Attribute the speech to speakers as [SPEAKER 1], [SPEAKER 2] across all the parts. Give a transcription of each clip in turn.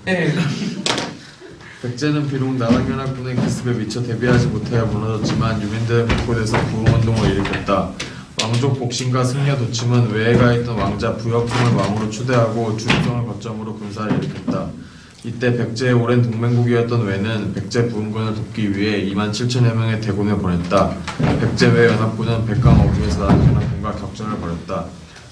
[SPEAKER 1] 네.
[SPEAKER 2] 백제는 비록 나라연합군의 기습에 미처 대비하지 못하여 무너졌지만 유민들의 곳곳에서 부흥운동을 일으켰다. 왕족 복신과 승려 도침은 외해가 있던 왕자 부여풍을 왕으로 추대하고 주성을 거점으로 군사를 일으켰다. 이때 백제의 오랜 동맹국이었던 외는 백제 부흥군을 돕기 위해 27,000여 명의 대군을 보냈다. 백제 외 연합군은 백강 어귀에서 나라연합군과 격전을 벌였다.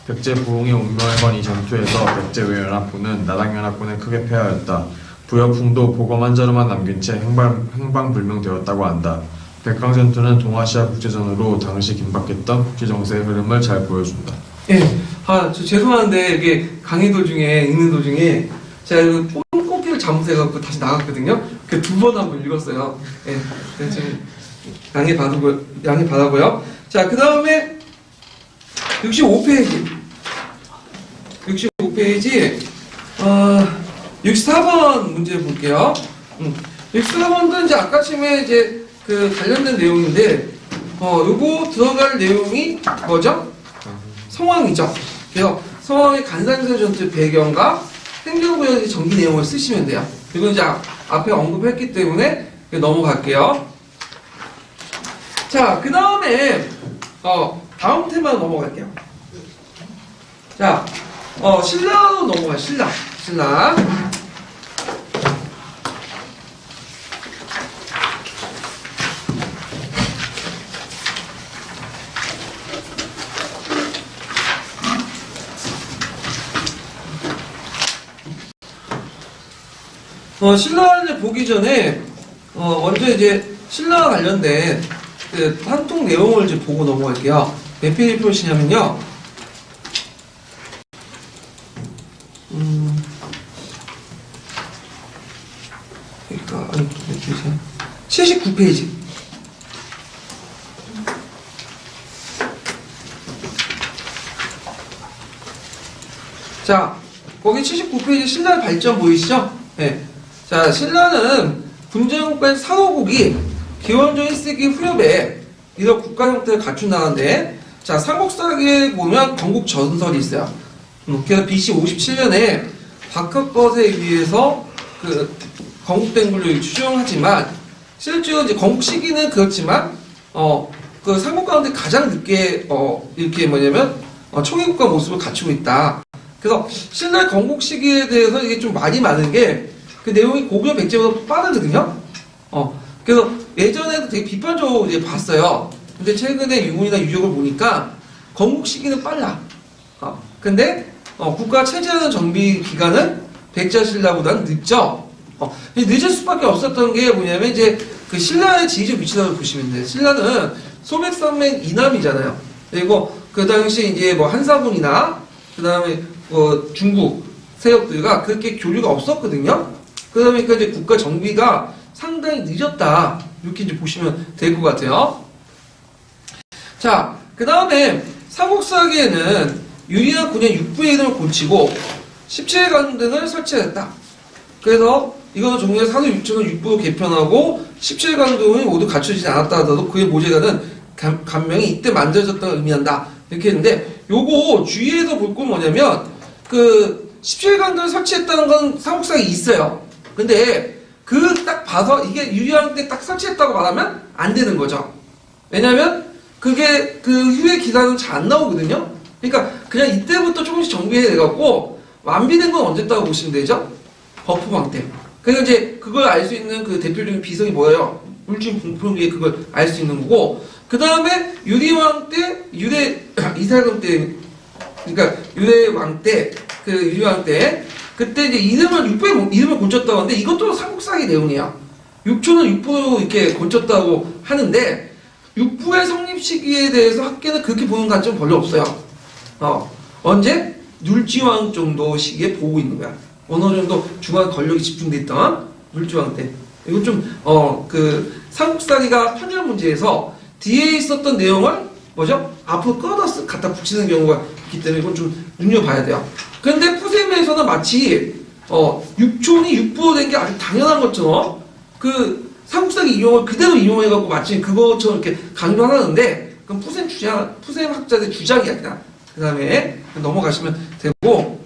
[SPEAKER 2] 백제 부흥이 운명을 건 이 전투에서 백제 외 연합군은 나라연합군에 크게 패하였다. 부여풍도 보검 한 자루만 남긴 채 행방불명되었다고 한다. 백강전투는 동아시아 국제전으로 당시 긴박했던 국제정세의 흐름을 잘 보여준다.
[SPEAKER 1] 예. 저 죄송한데 이게 강의 도중에 읽는 도중에 제가 이거 폰코피를 잘못해갖고 다시 나갔거든요. 그 두 번 한번 읽었어요. 예. 그래서 좀 양해 바라고요. 자, 그 다음에 65페이지. 65페이지 64번 문제 볼게요. 64번도 이제 아까쯤에 이제 그 관련된 내용인데, 요거 들어갈 내용이 뭐죠? 성왕이죠. 그래서 성왕의 간산세 전투 배경과 행정구역의 전기 내용을 쓰시면 돼요. 이건 이제 앞에 언급했기 때문에 넘어갈게요. 자, 그 다음에 다음 테마 넘어갈게요. 자, 신라로 넘어가요. 신라. 신라를 보기 전에 먼저 이제 신라와 관련된 그 한통 내용을 이제 보고 넘어갈게요. 몇 페이지 보시냐면요. 79페이지. 자, 거기 79페이지 신라 발전 보이시죠? 네. 자, 신라는 군정국가의 사도국이 기원전 1세기 후엽에 이런 국가 형태를 갖춘 나라인데, 자, 삼국사기에 보면 건국 전설이 있어요. 그래서 BC 57년에 박학것에 의해서 그 건국된 걸로 추정하지만, 실제로 이제 건국 시기는 그렇지만, 그 삼국 가운데 가장 늦게, 이렇게 뭐냐면, 초기국가 모습을 갖추고 있다. 그래서 신라 건국 시기에 대해서 이게 좀 말이 많은 게, 그 내용이 고구려 백제보다 빠르거든요. 그래서 예전에도 되게 비판적으로 이제 봤어요. 근데 최근에 유문이나 유적을 보니까 건국 시기는 빨라. 근데 국가 체제하는 정비 기간은 백제 신라보다는 늦죠. 늦을 수밖에 없었던 게 뭐냐면 이제 그 신라의 지리적 위치를 보시면 돼요. 신라는 소백산맥 이남이잖아요. 그리고 그 당시 이제 뭐 한사군이나 그 다음에 중국 세력들과 그렇게 교류가 없었거든요. 그러다 보니까 이제 국가 정비가 상당히 늦었다. 이렇게 이제 보시면 될 것 같아요. 자, 그 다음에 삼국사기에는 유리한 군의 육부의 이름을 고치고 17관등을 설치했다. 그래서 이거는 종류의 사도 육청을 육부로 개편하고 17관등이 모두 갖춰지지 않았다 하더라도 그의 모재가는 간명이 이때 만들어졌다고 의미한다. 이렇게 했는데, 요거 주위에서 볼 건 뭐냐면 그 17관등을 설치했다는 건 삼국사기에 있어요. 근데 그 딱 봐서 이게 유리왕 때 딱 설치했다고 말하면 안 되는 거죠. 왜냐면 그게 그 후에 기사는 잘 안 나오거든요. 그러니까 그냥 이때부터 조금씩 정비해내갖고 완비된 건 언제다고 보시면 되죠? 버프왕 때. 그래서 이제 그걸 알 수 있는 그 대표적인 비석이 뭐예요? 울진 공평기에 그걸 알 수 있는 거고, 그 다음에 유리왕 때, 이살금 때, 그러니까 유래왕 때, 그 유리왕 때, 그때 이제 이름을 고쳤다고 하는데, 이것도 삼국사기 내용이에요. 육초는 육부로 이렇게 고쳤다고 하는데, 육부의 성립 시기에 대해서 학계는 그렇게 보는 관점은 별로 없어요. 언제? 눌지왕 정도 시기에 보고 있는 거야. 어느 정도 중앙 권력이 집중돼 있던 눌지왕 때. 이거 좀, 삼국사기가 판결 문제에서 뒤에 있었던 내용을, 뭐죠? 앞으로 끌어다 갖다 붙이는 경우가 있기 때문에 이건 좀 눈여봐야 돼요. 그런데 푸셈에서는 마치, 육촌이 육부로 된 게 아주 당연한 것처럼, 그 삼국사기 이용을 그대로 이용해갖고 마치 그것처럼 이렇게 강조하는데, 그럼 푸셈 학자들의 주장이야, 그냥. 그 다음에 넘어가시면 되고.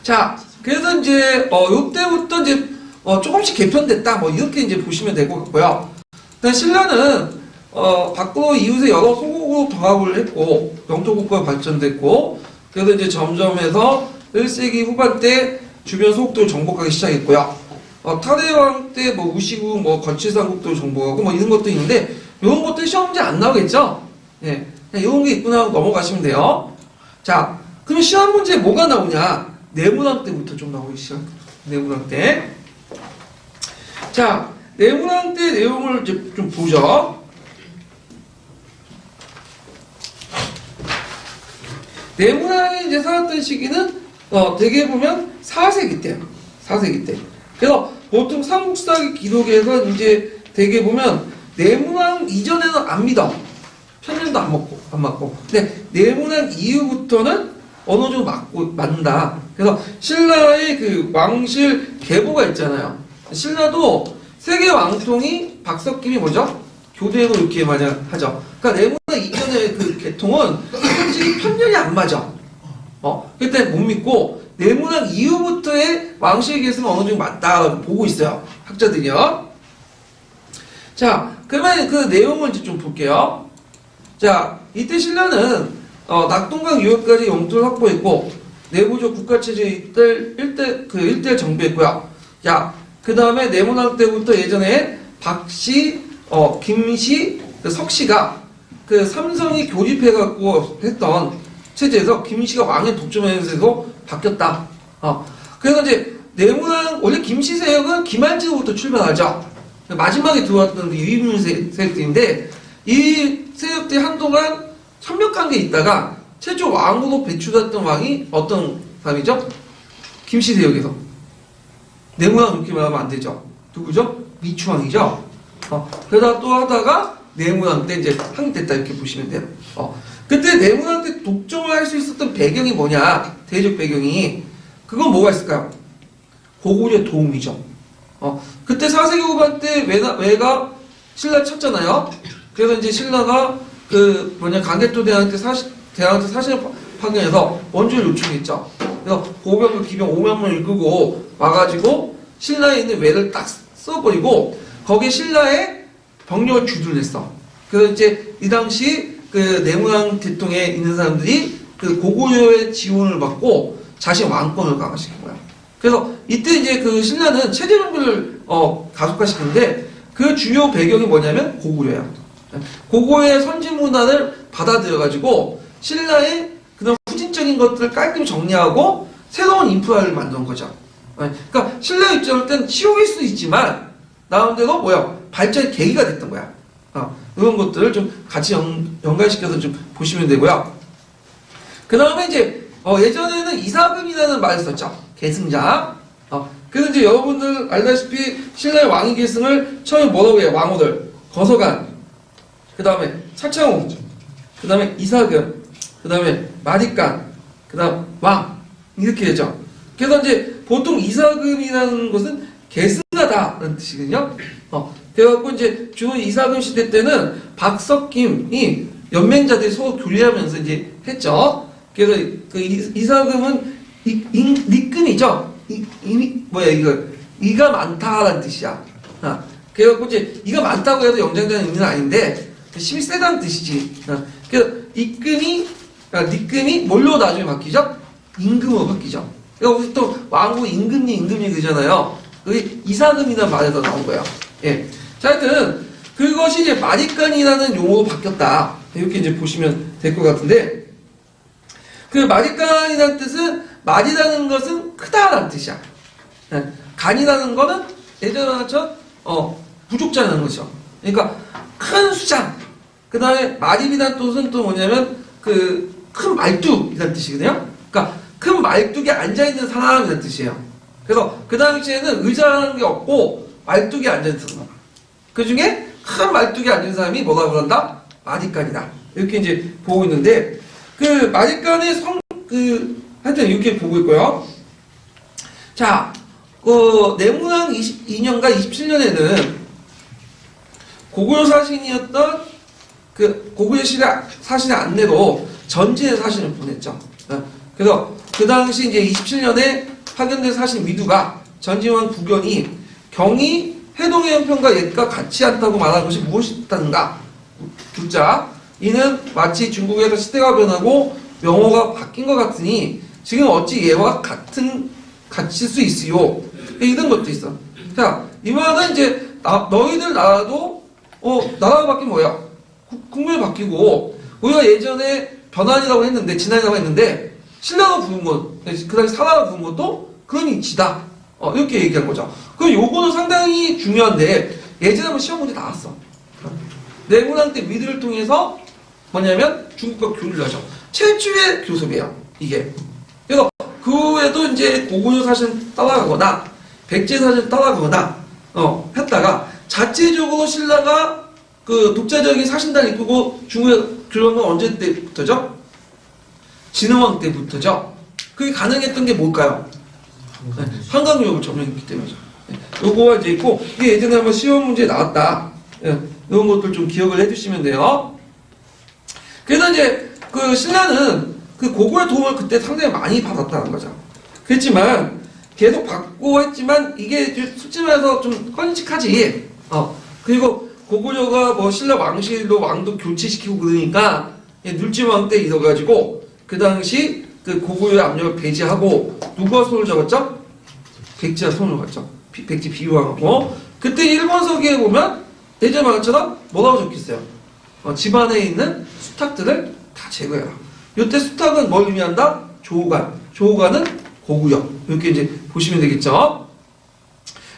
[SPEAKER 1] 자, 그래서 이제 요때부터 이제 조금씩 개편됐다 뭐 이렇게 이제 보시면 될 것 같고요. 일단 신라는 밖으로 이웃의 여러 소국으로 병합을 했고 영토 국가가 발전됐고 그래서 이제 점점 해서 1세기 후반때 주변 소국들을 정복하기 시작했고요. 타대왕 때 뭐 우시국 뭐 거칠삼국도 정복하고 뭐 이런 것도 있는데 이런 것들 시험 문제 안 나오겠죠? 예, 그냥 이런 게 있구나 하고 넘어가시면 돼요. 자, 그럼 시험 문제 뭐가 나오냐? 내문왕 때부터 좀 나오기 시작. 내문왕 때. 자, 내문왕 때 내용을 이제 좀 보죠. 내문왕이 이제 살았던 시기는 대개 보면 4세기 때예요. 4세기 때. 그래서 보통 삼국사 기록에서 이제 대개 보면 내문왕 이전에는 안 믿어. 편견도 안 맞고. 근데 내문왕 이후부터는 어느 정도 맞는다. 그래서 신라의 그 왕실 계보가 있잖아요. 신라도 세계 왕통이 박석김이 뭐죠? 교대로 이렇게 만약 하죠. 그러니까 내문왕 이전의 그 계통은 솔직히 편견이 안 맞아. 그때 못 믿고 내문왕 이후부터의 왕실 계승은 어느 정도 맞다 보고 있어요. 학자들이요. 자, 그러면 그 내용을 이제 좀 볼게요. 자, 이때 신라는 낙동강 유역까지 영토를 확보했고 내부적 국가체제 일대 정비했고요. 자, 그 다음에 내문왕 때부터 예전에 박씨, 김씨, 석씨가 그 삼성이 교집해갖고 했던 체제에서 김씨가 왕의 독점에서 바뀌었다. 그래서 이제 내문왕 원래 김씨 세력은 김한지로부터 출발하죠. 마지막에 들어왔던 유입문 세력들인데 이 세력들이 한동안 협력관계에 있다가 최초 왕으로 배출했던 왕이 어떤 사람이죠? 김씨 세력에서. 내문왕 그렇게 말하면 안 되죠. 누구죠? 미추왕이죠. 그러다 또 하다가 내문왕 때 이제 항됐다 이렇게 보시면 돼요. 그때 내문왕 때 독점을 할 수 있었던 배경이 뭐냐? 대적 배경이. 그건 뭐가 있을까요? 고구려의 도움이죠. 그때 4세기 후반 때 왜가 신라 쳤잖아요. 그래서 이제 신라가 강개토 대왕한테 사신을 파견해서 원조를 요청했죠. 그래서 보병과 기병 5만 명을 이끌고 와가지고 신라에 있는 왜를 딱 써버리고 거기에 신라의 병력을 주둔을 했어. 그래서 이제 이 당시 그 내문왕 대통에 있는 사람들이 그 고구려의 지원을 받고 자신 왕권을 강화시킨 거야. 그래서 이때 이제 그 신라는 체제 정비를 가속화시키는데 그 주요 배경이 뭐냐면 고구려야. 고구려의 선진 문화를 받아들여가지고 신라의 그런 후진적인 것들을 깔끔히 정리하고 새로운 인프라를 만든 거죠. 그러니까 신라 입장일 땐 치욕일 수 있지만 나름대로 발전의 계기가 됐던 거야. 이런 것들을 좀 같이 연관시켜서 좀 보시면 되고요. 그 다음에 이제 예전에는 이사금이라는 말을 썼죠. 계승자. 그래서 이제 여러분들 알다시피 신라의 왕위 계승을 처음에 뭐라고 해요? 왕후들. 거서관. 그 다음에 차창호. 그 다음에 이사금. 그 다음에 마립간. 그 다음 왕. 이렇게 되죠. 그래서 이제 보통 이사금이라는 것은 계승하다는 뜻이거든요. 그래갖고 이제 주로 이사금 시대 때는 박석김이 연맹자들이 서로 교류하면서 이제 했죠. 그래서 그 이사금은 니끔이죠. 이가 많다라는 뜻이야. 그래갖고 이제 이가 많다고 해도 영장자는 의미는 아닌데 힘이 세다는 뜻이지. 그래서 니끔이 뭘로 나중에 바뀌죠? 임금으로 바뀌죠. 그러니까 우리 또 왕후 임금니 그러잖아요. 그게 이사금이라는 말에서 나온 거예요. 예. 자, 하여튼 그것이 이제 마립간이라는 용어로 바뀌었다. 이렇게 이제 보시면 될 것 같은데 그 마립간이라는 뜻은 말이라는 것은 크다라는 뜻이야. 예. 간이라는 거는 예전처럼 부족자라는 거죠. 그러니까 큰 수장. 그 다음에 마립이라는 뜻은 또 뭐냐면 그 큰 말뚝이라는 뜻이거든요. 그러니까 큰 말뚝에 앉아있는 사람이라는 뜻이에요. 그래서 그 당시에는 의자라는 게 없고 말뚝에 앉아있는 사람. 그 중에 큰 말뚝에 앉은 사람이 뭐라고 그런다? 마립간이다. 이렇게 이제 보고 있는데 그 마립간의 하여튼 이렇게 보고 있고요. 자, 내문왕 22년과 27년에는 고구려 사신이었던 그 고구려 사신의 안내로 전진의 사신을 보냈죠. 그래서 그 당시 이제 27년에 파견된 사신 위두가 전지왕 부견이 경이 해동의 형편과 옛과 같지 않다고 말한 것이 무엇이었다는가? 둘자, 이는 마치 중국에서 시대가 변하고 명호가 바뀐 것 같으니 지금 어찌 얘와 같을 수 있으요? 이런 것도 있어. 자, 이 말은 이제 너희들 나라도 나라가 바뀌면 뭐야? 국민이 바뀌고 우리가 예전에 변환이라고 했는데 진환이라고 했는데 신라가 부른 것, 그 당시 사라가 부른 것도 그런 이치다. 이렇게 얘기한 거죠. 그럼 요거는 상당히 중요한데 예전에 한번 시험 문제 나왔어. 내문왕 때 미드를 통해서 뭐냐면 중국과 교류를 하죠. 최초의 교섭이에요. 이게. 그래서 그 후에도 이제 고구려 사신 따라가거나 백제 사신 따라가거나 했다가 자체적으로 신라가 그 독자적인 사신단을 이끌고 중국에 들어간 건 언제 때부터죠? 진흥왕 때부터죠. 그게 가능했던 게 뭘까요? 한강유역을 점령했기 때문이죠. 요거가 이제 있고 이게 예전에 한번 시험 문제에 나왔다. 이런 것들 좀 기억을 해주시면 돼요. 그래서 이제 그 신라는 그 고구려의 도움을 그때 상당히 많이 받았다는 거죠. 그렇지만 계속 받고 했지만 이게 솔직히 말해서 좀 끔찍하지. 그리고 고구려가 뭐 신라 왕실로 왕도 교체시키고 그러니까 눌지왕 때 이뤄가지고 그 당시 그 고구려의 압력을 배제하고 누가 손을 잡았죠? 백제가 손을 잡았죠. 백제 비유왕하고 그때 일본 서기에 보면 대제마가처럼 뭐라고 적혀있어요? 집안에 있는 수탁들을 다 제거해라. 이때 수탁은 뭘 의미한다? 조우관. 조우관은 고구려. 이렇게 이제 보시면 되겠죠.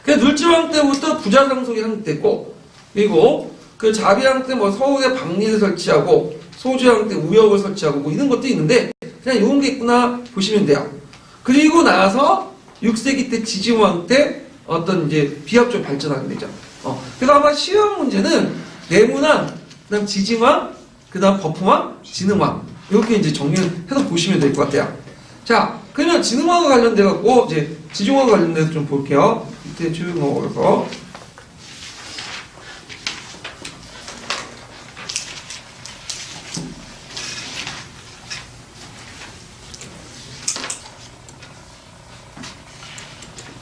[SPEAKER 1] 그래서 눌지왕 때부터 부자상속이 확립됐고 그리고 그 자비왕 때 뭐 서울에 박리를 설치하고 소주왕 때 우역을 설치하고 뭐 이런 것도 있는데 그냥 이런 게 있구나 보시면 돼요. 그리고 나서 6세기 때 지징왕 때 어떤 이제 비합조 발전하게 되죠. 그래서 아마 시험 문제는 내문왕, 그다음 지징왕, 그다음 버프왕, 진흥왕 이렇게 이제 정리해서 보시면 될 것 같아요. 자, 그러면 진흥왕과 관련돼 갖고 이제 지징왕과 관련돼서 좀 볼게요. 밑에 쭉 넘어가서.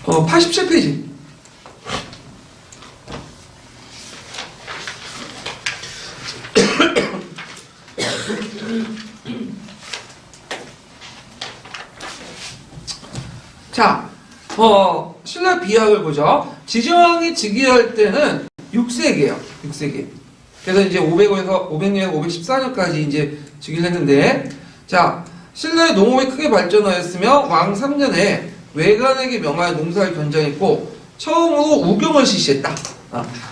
[SPEAKER 1] 어, 87페이지. 자, 신라 비약을 보죠. 지정왕이 즉위할 때는 6세기예요. 6세기. 그래서 이제 500에서 514년까지 이제 즉위를 했는데, 자, 신라의 농업이 크게 발전하였으며 왕 3년에 외관에게 명하여 농사를 견장했고 처음으로 우경을 실시했다.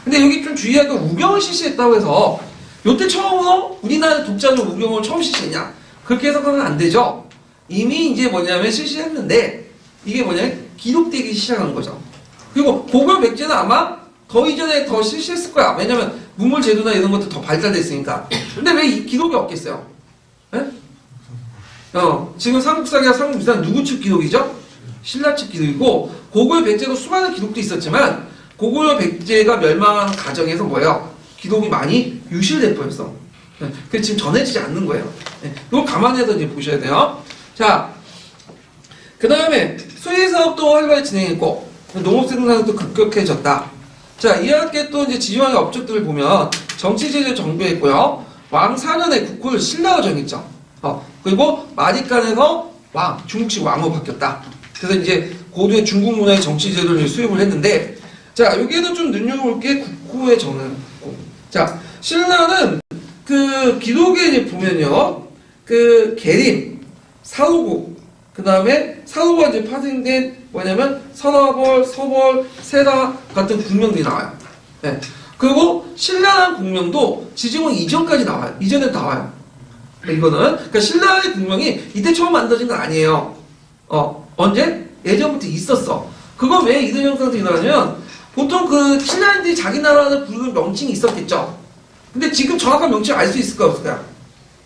[SPEAKER 1] 근데 여기 좀 주의할 건 우경을 실시했다고 해서 요때 처음으로 우리나라 독자적 우경을 처음 실시했냐? 그렇게 해석하면 안 되죠. 이미 이제 뭐냐면 실시했는데 이게 뭐냐면 기록되기 시작한 거죠. 그리고 고구려 백제는 아마 더 이전에 더 실시했을 거야. 왜냐면 문물 제도나 이런 것도 더 발달됐으니까. 근데 왜 이 기록이 없겠어요? 네? 지금 삼국사기와 삼국유사는 누구 측 기록이죠? 신라 측 기록이고 고구려 백제도 수많은 기록도 있었지만 고구려 백제가 멸망한 과정에서 뭐예요? 기록이 많이 유실될 뻔했어. 그래서 지금 전해지지 않는 거예요. 이걸 감안해서 이제 보셔야 돼요. 자, 그 다음에 수의 사업도 활발히 진행했고 농업 생산도 급격해졌다. 자, 이와 함께 또 이제 지지왕의 업적들을 보면 정치제도를 정비했고요. 왕 4년에 국호를 신라가 정했죠. 그리고 마디간에서 왕, 중국식 왕으로 바뀌었다. 그래서 이제 고도의 중국 문화의 정치 제도를 수립을 했는데, 자, 여기에도 좀 눈여겨볼 게 국호의 정은. 자, 신라는 그 기록에 이제 보면요, 그 계림, 사후국, 그 다음에 사후가 이제 파생된 뭐냐면 서라벌, 서벌, 세라 같은 국명들이 나와요. 네. 그리고 신라라는 국명도 지정왕 이전까지 나와요. 이전에 나와요. 이거는 그러니까 신라의 국명이 이때 처음 만들어진 건 아니에요. 언제? 예전부터 있었어. 그거 왜 이런 형상들이 나냐면 보통 그 신라인들이 자기 나라를 부르는 명칭이 있었겠죠. 근데 지금 정확한 명칭을 알 수 있을까 없을까요?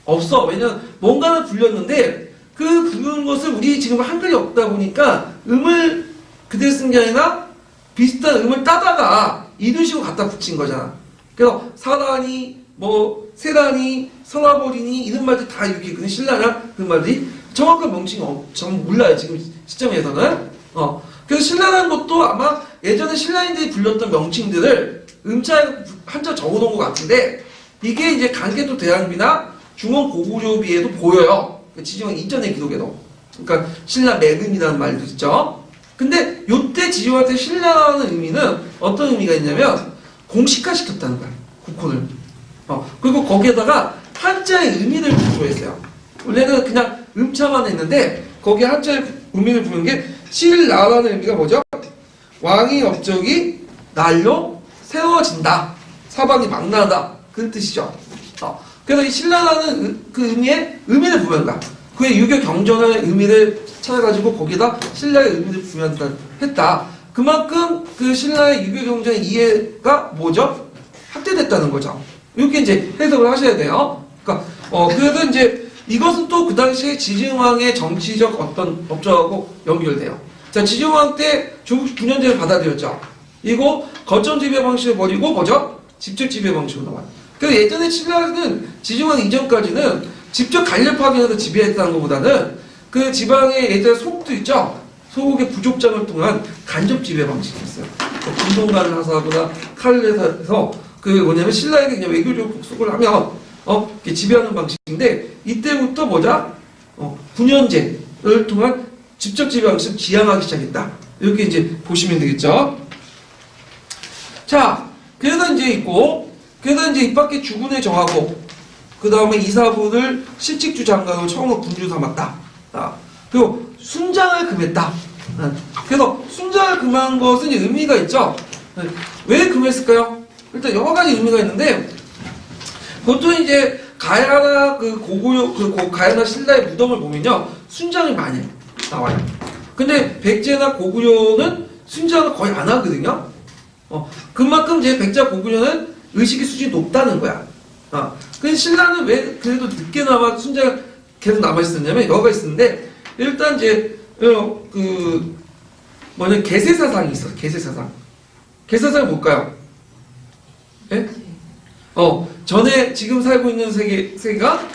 [SPEAKER 1] 없어. 왜냐면 뭔가를 불렸는데 그 부르는 것을 우리 지금 한글이 없다 보니까 음을 그대로 쓴 게 아니라 비슷한 음을 따다가 이런 식으로 갖다 붙인 거잖아. 그래서 사라니, 뭐 세라니, 서라버리니 이런 말들 다 이렇게 있거든. 신라나 그런 말들이 정확한 명칭이 전 몰라요. 지금 시점에서는. 그래서 신라라는 것도 아마 예전에 신라인들이 불렸던 명칭들을 음자에 한자 적어놓은 것 같은데 이게 이제 강계도 대항비나 중원 고구려비에도 보여요. 지지왕 이전의 기록에도. 그러니까 신라 매금이라는 말도 있죠. 근데 요때 지지왕한테 신라라는 의미는 어떤 의미가 있냐면 공식화 시켰다는 거야. 국호를. 그리고 거기에다가 한자의 의미를 부여했어요. 원래는 그냥 음자만 했는데 거기에 한자의 의미를 부여한 게 신라라는 의미가 뭐죠? 왕이 업적이 날로 세워진다. 사방이 망나다. 그런 뜻이죠. 그래서 이 신라라는 그 의미를 부여한 거야. 그의 유교 경전의 의미를 찾아가지고 거기다 신라의 의미를 부여했다. 그만큼 그 신라의 유교 경전의 이해가 뭐죠? 확대됐다는 거죠. 이렇게 이제 해석을 하셔야 돼요. 그러니까 그래서 이제 이것은 또 그 당시에 지증왕의 정치적 어떤 업적하고 연결돼요. 자, 지증왕 때 중국 군현제를 받아들였죠. 이거 거점 지배 방식을 버리고 뭐죠? 직접 지배 방식으로 나와요. 그래서 예전에 신라는 지증왕 이전까지는 직접 간렵하면서 지배했다는 것보다는 그 지방의 예전에 소국도 있죠. 소국의 부족장을 통한 간접 지배 방식이었어요. 군동간을 하사하거나 칼을 해서 그 뭐냐면 신라에게 그냥 외교적 복속을 하면 이렇게 지배하는 방식인데 이때부터 뭐죠? 군현제를 통한 직접 지배 방식을 지향하기 시작했다. 이렇게 이제 보시면 되겠죠. 자, 그래서 이제 있고, 그래서 이제 입밖에 주군에 정하고, 그 다음에 이사부를 실직주 장관으로 처음으로 군주 삼았다. 그리고 순장을 금했다. 그래서 순장을 금한 것은 이제 의미가 있죠. 왜 금했을까요? 일단 여러 가지 의미가 있는데, 보통 이제 가야나 가야나 신라의 무덤을 보면요, 순장이 많이 나와요. 근데 백제나 고구려는 순장을 거의 안 하거든요. 그만큼 이제 백자 고구려는 의식의 수준이 높다는 거야. 근데 신라는 왜 그래도 늦게나마 순자가 계속 남아있었냐면 여가 있었는데 일단 이제 개세사상이 있어. 개세사상. 개세사상이 뭘까요? 예? 전에 지금 살고 있는 세계가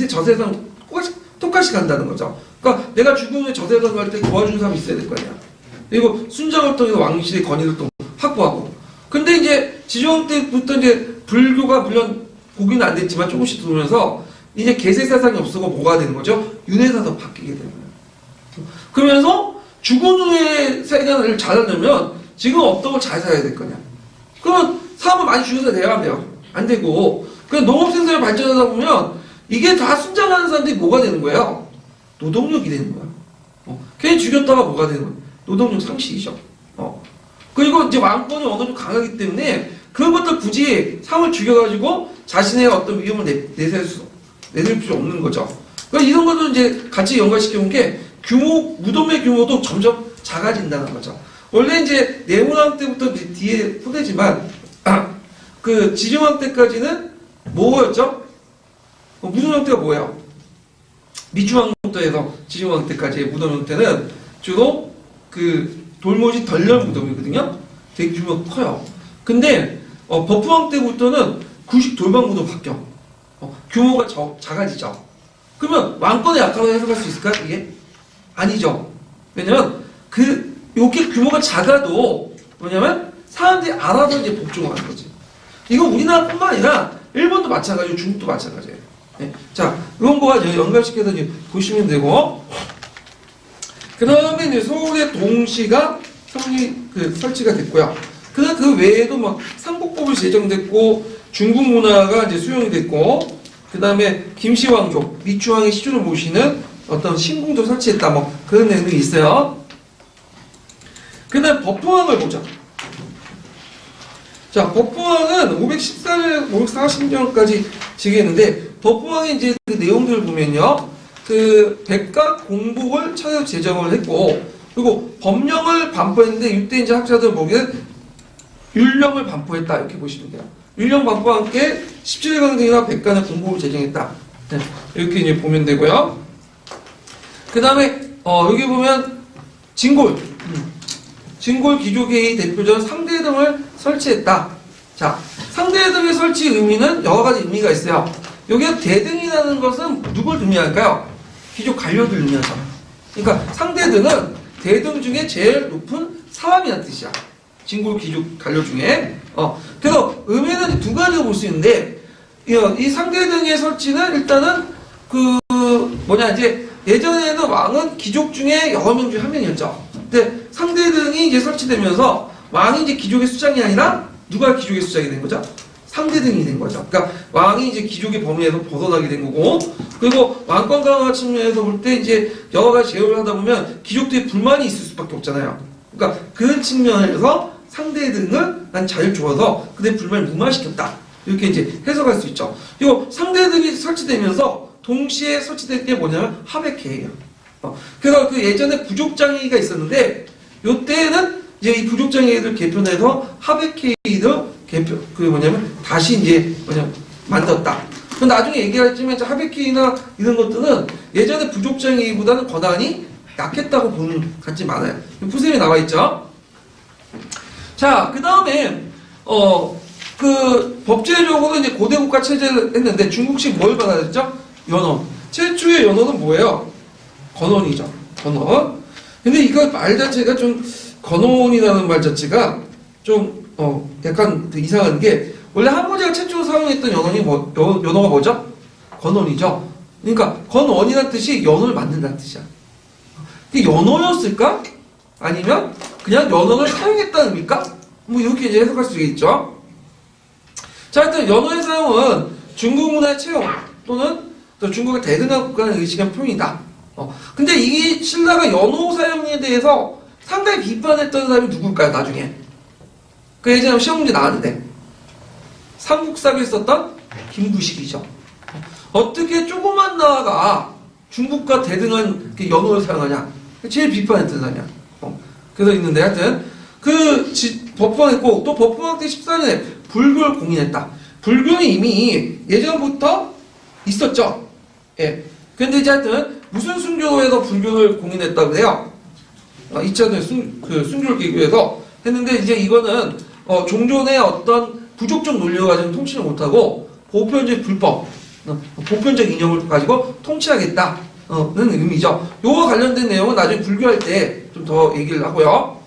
[SPEAKER 1] 저 세상 똑같이 간다는 거죠. 그러니까 내가 죽으면 저 세상 갈 때 도와주는 사람이 있어야 될 거 아니야. 그리고 순장을 통해서 왕실의 권위를 또 확보하고. 근데 이제 지정 때부터 이제 불교가 물론 복위는 안 됐지만 조금씩 들어오면서 이제 개세사상이 없어서 뭐가 되는 거죠? 윤회사로 바뀌게 되는 거예요. 그러면서 죽은 후에 세계를 잘 하려면 지금 어떤 걸 잘 살아야 될 거냐. 그러면 사람을 많이 죽여서 돼야 안 돼요. 안 되고. 그냥 농업생산을 발전하다 보면 이게 다 순장하는 사람들이 뭐가 되는 거예요? 노동력이 되는 거예요. 괜히 죽였다가 뭐가 되는 거예요? 노동력 상실이죠. 그리고 이제 왕권이 어느 정도 강하기 때문에 그런 것들 굳이 상을 죽여가지고 자신의 어떤 위험을 내세울 필요 없는 거죠. 그러니까 이런 것도 이제 같이 연관시켜 본 게 무덤의 규모도 점점 작아진다는 거죠. 원래 이제 내무왕 때부터 뒤에 후대지만 그 지정왕 때까지는 뭐였죠? 무덤 형태가 뭐예요? 미주왕부터 해서 지정왕 때까지의 무덤 형태는 주로 그 돌못이 덜렬 무덤이거든요. 되게 규모가 커요. 근데 버프왕 때부터는 구식 돌방 무덤 바뀌어. 규모가 작아지죠. 그러면 왕권의 약화로 해석할 수 있을까? 이게? 아니죠. 왜냐면 요게 규모가 작아도 뭐냐면 사람들이 알아서 이제 복종을 하는 거지. 이건 우리나라뿐만 아니라 일본도 마찬가지고 중국도 마찬가지예요. 네. 자, 이런 거와 연결시켜서 이제 보시면 되고, 그 다음에 이제 서울의 동시가 설치가 됐고요. 그 외에도 막 삼국법이 제정됐고, 중국 문화가 이제 수용이 됐고, 그 다음에 김씨왕족, 미추왕의 시주를 모시는 어떤 신궁도 설치했다, 뭐 그런 내용이 있어요. 그 다음 법부왕을 보자. 자, 법부왕은 540년까지 즉위했는데, 법부왕의 이제 그 내용들을 보면요. 그 백각 공복을 차례로 제정을 했고, 그리고 법령을 반포했는데 이때 이제 학자들 보기에는 율령을 반포했다 이렇게 보시면 돼요. 율령 반포와 함께 17강 등이나 백간의 공복을 제정했다. 네, 이렇게 이제 보면 되고요. 그 다음에 여기 보면 진골 기조계의 대표전 상대등을 설치했다. 자, 상대등의 설치 의미는 여러 가지 의미가 있어요. 여기에 대등이라는 것은 누굴 의미할까요? 귀족 관료들 의미하죠. 그러니까 상대등은 대등 중에 제일 높은 사람이라는 뜻이야. 진골 귀족 관료 중에. 그래서 의미는 두 가지로 볼 수 있는데 이 상대등의 설치는 일단은 이제 예전에는 왕은 귀족 중에 여러 명 중에 한 명이었죠. 근데 상대등이 이제 설치되면서 왕이 이제 귀족의 수장이 아니라 누가 귀족의 수장이 된 거죠? 상대등이 된 거죠. 그러니까 왕이 이제 귀족의 범위에서 벗어나게 된 거고, 그리고 왕권 강화 측면에서 볼 때 이제 여러 가지 제어를 하다 보면 귀족들이 불만이 있을 수밖에 없잖아요. 그러니까 그런 측면에서 상대등을 난 잘 줘서 그들의 불만을 무마시켰다. 이렇게 이제 해석할 수 있죠. 그리고 상대등이 설치되면서 동시에 설치된 게 뭐냐면 하백회예요. 그래서 그 예전에 부족장애가 있었는데 요때는 이제 이 부족장애를 개편해서 하백회의도 다시 이제 만들었다. 그럼 나중에 얘기하지만 하백회의나 이런 것들은 예전에 부족장애보다는 권한이 약했다고 보는 관점이 많아요. 푸셈이 나와 있죠. 자, 그 다음에 법제적으로 이제 고대국가 체제를 했는데 중국식 뭘 받아들였죠? 연원. 최초의 연원은 뭐예요? 건원이죠. 건원. 근데 이거 말 자체가 좀 건원이라는 말 자체가 좀 약간 이상한 게 원래 한문제가 최초로 사용했던 연어가 뭐죠? 건원이죠. 그러니까 건원이라는 뜻이 연어를 만든다는 뜻이야. 이게 연어였을까? 아니면 그냥 연어를 사용했다는 의미일까? 뭐 이렇게 이제 해석할 수 있겠죠. 자, 하여튼 연어의 사용은 중국 문화의 체험 또는 또 중국의 대등한 국가를 의식한 표현이다. 근데 이 신라가 연어 사용에 대해서 상당히 비판했던 사람이 누굴까요? 나중에 그 예전에 시험 문제 나왔는데 삼국사를 썼던 김구식이죠. 어떻게 조그만 나라가 중국과 대등한 연어를 사용하냐? 제일 비판했던 사람이야. 그래서 있는데 하여튼 법포항했고 또 법포항 때 14년에 불교를 공인했다. 불교는 이미 예전부터 있었죠. 예. 근데 이제 하여튼 무슨 순교도에서 불교를 공인했다고 해요? 2차전 순교를 계기로 해서 했는데 이제 이거는 종전의 어떤 부족적 논리를 가지고 통치를 못하고 보편적 불법, 보편적 이념을 가지고 통치하겠다는 의미죠. 요거 관련된 내용은 나중에 불교할 때 좀 더 얘기를 하고요.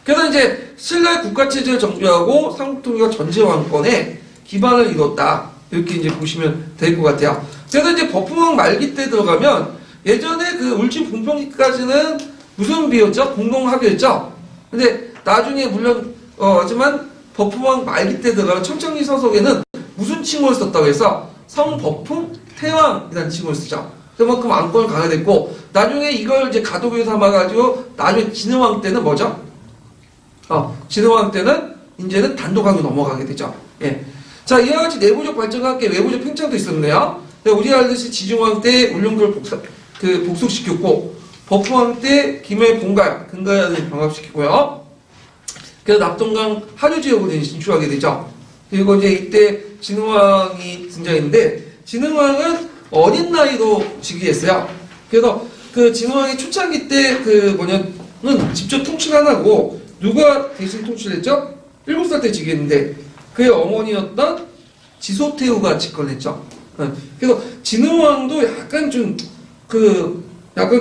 [SPEAKER 1] 그래서 이제 신라의 국가체제를 정비하고 삼국통일과 전제왕권에 기반을 이뤘다. 이렇게 이제 보시면 될 것 같아요. 그래서 이제 법포항 말기 때 들어가면 예전에 그 울진 봉평리까지는 무슨 비였죠? 공동학교였죠? 근데 나중에 물론 하지만 법포항 말기 때 들어가면 청천리 서석에는 무슨 칭호를 썼다고 해서 성법풍 태왕이라는 칭호를 쓰죠. 그만큼 왕권을 강화됐고 나중에 이걸 이제 가도교 삼아가지고 나중에 진흥왕 때는 뭐죠? 진흥왕 때는 이제는 단독왕으로 넘어가게 되죠. 예. 자, 이와 같이 내부적 발전과 함께 외부적 팽창도 있었네요. 우리가 알듯이 지중왕 때 울릉도를 복속시켰고 법포항 때 김해 본가야, 근가야를 병합시키고요. 그래서 납동강 하류 지역으로 진출하게 되죠. 그리고 이제 이때 진흥왕이 등장했는데 진흥왕은 어린 나이로 즉위했어요. 그래서 그 진흥왕이 초창기 때 는 직접 통치를 안 하고 누가 대신 통치를 했죠? 7살 때 즉위했는데 그의 어머니였던 지소태우가 집권했죠. 그래서 진흥왕도 약간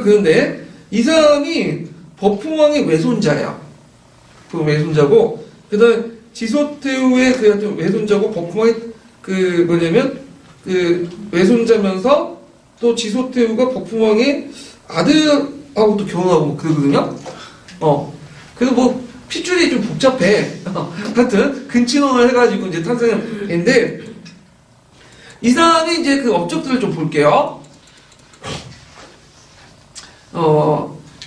[SPEAKER 1] 그런데 이 사람이 법포왕의 외손자예요. 그 외손자고 그다음 지소태우의 그 외손자고 법포왕의 외손자면서 또 지소태우가 법포왕의 아들하고 또 결혼하고 뭐 그러거든요. 그래서 뭐 핏줄이 좀 복잡해. 하여튼 근친혼을 해가지고 이제 탄생했는데 이 사람이 이제 그 업적들을 좀 볼게요.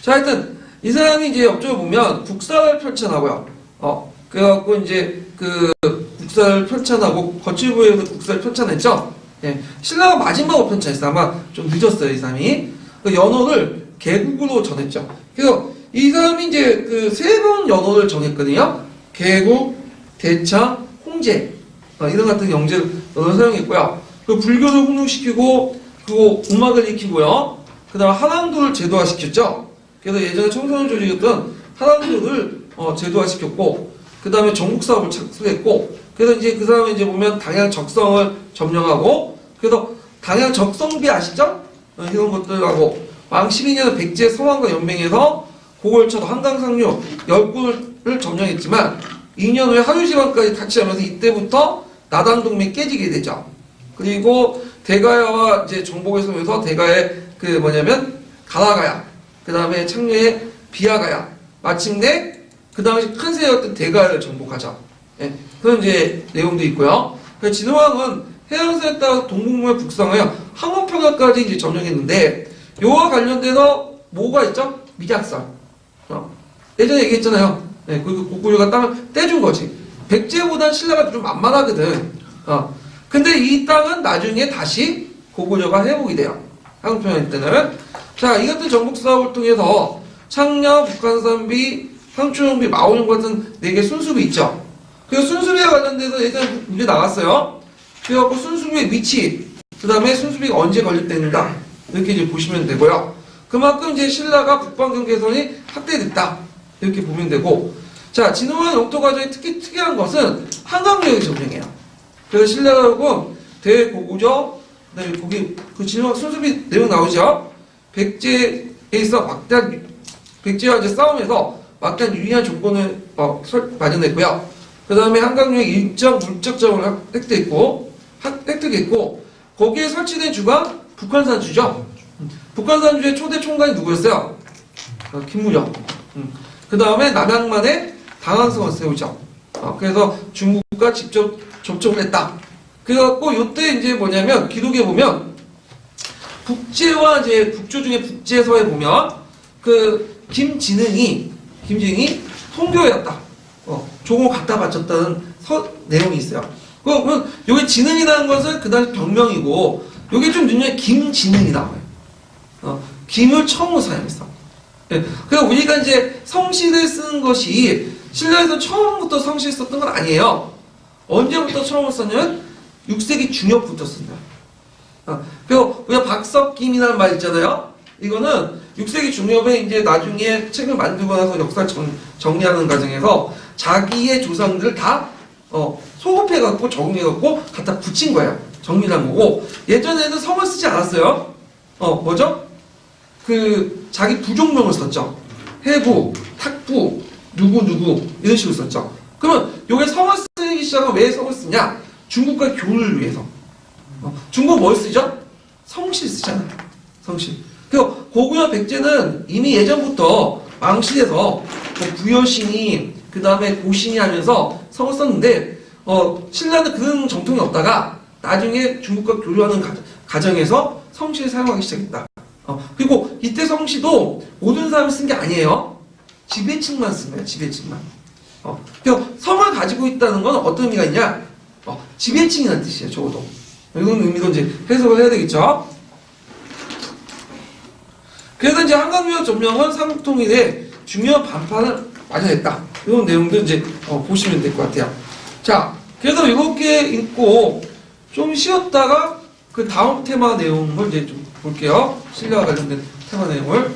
[SPEAKER 1] 자, 하여튼 이 사람이 이제 업적을 보면 국사를 펼쳐나고요. 그래갖고 이제 국사를 펼쳐나고 거칠부에서 국사를 펼쳐냈죠. 예, 신라가 마지막으로 펼쳐냈어요. 아마 좀 늦었어요, 이 사람이. 연호를 개국으로 전했죠. 그래서 이 사람이 이제 3번 연호를 정했거든요. 개국, 대차, 홍제 이런 같은 영제를 사용했고요. 불교를 훈육시키고 그리고 음악을 익히고요. 그 다음 한왕도를 제도화시켰죠. 그래서 예전에 청소년 조직이었던 한왕도를 제도화시켰고 그 다음에 전국사업을 착수했고 그래서 이제 그 사람이 이제 보면 당양 적성을 점령하고 그래서 당양 적성비 아시죠? 이런 것들하고 왕 12년 백제 서왕과 연맹해서 고골처도 한강상류 10곳을 점령했지만 2년 후에 하류지방까지 타치하면서 이때부터 나당동맹이 깨지게 되죠. 그리고 대가야와 이제 정복을 서면서 대가의 그 뭐냐면 가라가야, 그 다음에 창류의 비아가야, 마침내 그 당시 큰 세였던 대가를 정복하죠. 예, 그런 이제 내용도 있고요. 그래서 진흥왕은 해양선에 따라 동북문을 북상하여 항원평야까지 이제 점령했는데 요와 관련돼서 뭐가 있죠? 미작설. 예전에 얘기했잖아요. 네, 그 고구려가 땅을 떼준 거지. 백제보단 신라가 좀 만만하거든. 근데 이 땅은 나중에 다시 고구려가 회복이 돼요. 항평야 때는. 자, 이 같은 정복 사업을 통해서 창녀, 북한산비, 상추용비, 마오용 같은 4개 순수비 있죠. 그래서 순수비와 관련돼서 예전에 문제 나왔어요. 그래갖고 순수비의 위치, 그 다음에 순수비가 언제 건립됐는가 이렇게 이제 보시면 되고요. 그만큼 이제 신라가 북방 경계선이 확대됐다 이렇게 보면 되고, 자, 진흥왕 영토 과정이 특히 특이한 것은 한강유역의 점령이에요. 그래서 신라가 대고구려, 그다음에 거기 그 진흥왕 순수비 내용 나오죠. 백제와 이제 싸움에서 막대한 유리한 조건을 마련했고요. 그 다음에 한강유역 일정 물적 자원을 획득했고, 거기에 설치된 주가 북한산주죠. 북한산주의 초대 총관이 누구였어요? 김무령. 그 다음에 남양만에 당항성을 세우죠. 그래서 중국과 직접 접촉을 했다. 그래갖고 요때 이제 뭐냐면 기록에 보면 북제와 이제 북조 중에 북제서에 보면 그 김진흥이 통교였다. 조공 갖다 바쳤다는 내용이 있어요. 그러면 여기 진흥이라는 것은 그 당시 병명이고, 여기 좀 눈에 김진흥이 나와요. 김을 처음으로 사용했어. 예. 그래서 우리가 이제 성씨를 쓰는 것이 신라에서 처음부터 성씨를 썼던 건 아니에요. 언제부터 처음으로 썼냐면 6세기 중엽부터 쓴다. 그리고 우리가 박석김이라는 말 있잖아요. 이거는 6세기 중엽에 이제 나중에 책을 만들고 나서 역사를 정리하는 과정에서 자기의 조상들을 다 소급해갖고 정리해갖고 갖다 붙인 거예요. 정리를 한 거고, 예전에는 성을 쓰지 않았어요. 뭐죠? 그 자기 부족명을 썼죠. 해부, 탁부, 누구 이런 식으로 썼죠. 그러면 요게 성을 쓰기 시작은 왜 성을 쓰냐? 중국과 교류를 위해서. 중국 뭘 쓰죠? 성실 쓰잖아요. 성실. 그리고 고구려 백제는 이미 예전부터 왕실에서 뭐 부여신이, 그 다음에 고신이 하면서 성을 썼는데, 신라는 그런 정통이 없다가 나중에 중국과 교류하는 과정에서 성씨를 사용하기 시작했다. 그리고 이때 성씨도 모든 사람이 쓴 게 아니에요. 지배층만 쓴 거예요. 지배층만. 그래서 성을 가지고 있다는 건 어떤 의미가 있냐? 지배층이라는 뜻이에요. 적어도. 이런 의미로 이제 해석을 해야 되겠죠. 그래서 이제 한강유역 점령은 삼국통일에 중요한 반판을 마련했다. 이런 내용도 이제 보시면 될 것 같아요. 자, 그래서 이렇게 읽고 좀 쉬었다가 그 다음 테마 내용을 이제 좀 볼게요. 신라와 관련된 테마 내용을.